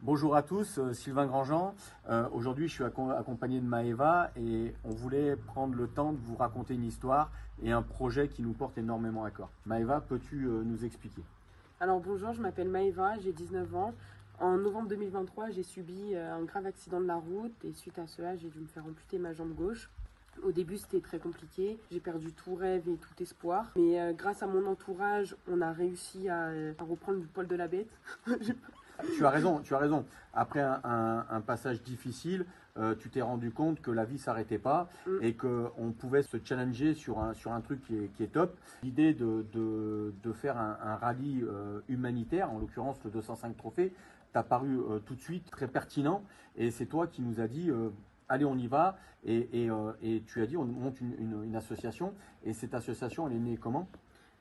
Bonjour à tous, Sylvain Grandjean. Aujourd'hui, je suis accompagné de Maëva et on voulait prendre le temps de vous raconter une histoire et un projet qui nous porte énormément à cœur. Maëva, peux-tu nous expliquer? Alors bonjour, je m'appelle Maëva, j'ai 19 ans. En novembre 2023, j'ai subi un grave accident de la route et suite à cela, j'ai dû me faire amputer ma jambe gauche. Au début, c'était très compliqué. J'ai perdu tout rêve et tout espoir. Mais grâce à mon entourage, on a réussi à reprendre le poil de la bête. Tu as raison, tu as raison. Après un passage difficile, tu t'es rendu compte que la vie s'arrêtait pas Mm. et qu'on pouvait se challenger sur un truc qui est top. L'idée de faire un rallye humanitaire, en l'occurrence le 205 trophées, t'a paru tout de suite très pertinent et c'est toi qui nous as dit allez on y va et tu as dit on monte une association et cette association elle est née comment?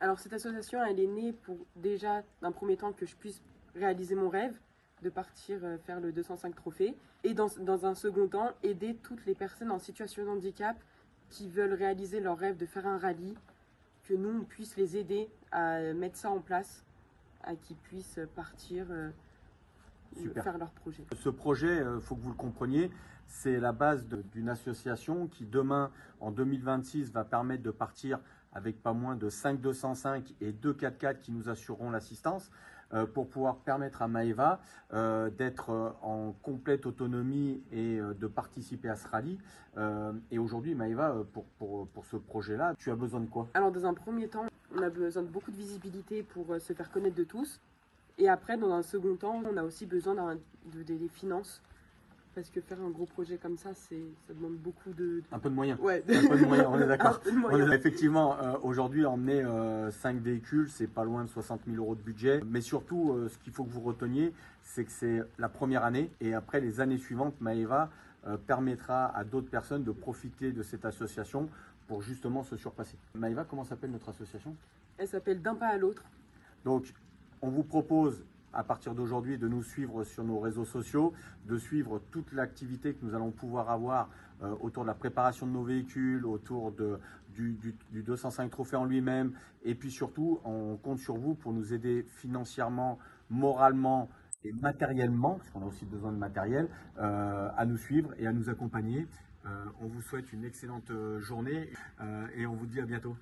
Alors cette association, elle est née pour déjà, d'un premier temps, que je puisse réaliser mon rêve de partir faire le 205 trophées. Et dans un second temps, aider toutes les personnes en situation de handicap qui veulent réaliser leur rêve de faire un rallye, que nous, on puisse les aider à mettre ça en place, à qu'ils puissent partir Super. faire leur projet. Ce projet, il faut que vous le compreniez, c'est la base d'une association qui demain, en 2026, va permettre de partir avec pas moins de 5 205 et 2 4x4 qui nous assureront l'assistance pour pouvoir permettre à Maëva d'être en complète autonomie et de participer à ce rallye. Et aujourd'hui, Maëva, pour ce projet-là, tu as besoin de quoi? Alors dans un premier temps, on a besoin de beaucoup de visibilité pour se faire connaître de tous. Et après, dans un second temps, on a aussi besoin des finances. Parce que faire un gros projet comme ça, ça demande beaucoup de... Un peu de moyens. Ouais. Un peu de moyens, on est d'accord. Un peu de moyens. Effectivement, aujourd'hui, emmener 5 véhicules, c'est pas loin de 60 000 euros de budget. Mais surtout, ce qu'il faut que vous reteniez, c'est que c'est la première année. Et après, les années suivantes, Maëva permettra à d'autres personnes de profiter de cette association pour justement se surpasser. Maëva, comment s'appelle notre association? Elle s'appelle D'un pas à l'autre. Donc, on vous propose à partir d'aujourd'hui de nous suivre sur nos réseaux sociaux, de suivre toute l'activité que nous allons pouvoir avoir autour de la préparation de nos véhicules, autour du 205 trophées en lui-même. Et puis surtout, on compte sur vous pour nous aider financièrement, moralement et matériellement, parce qu'on a aussi besoin de matériel, à nous suivre et à nous accompagner. On vous souhaite une excellente journée et on vous dit à bientôt.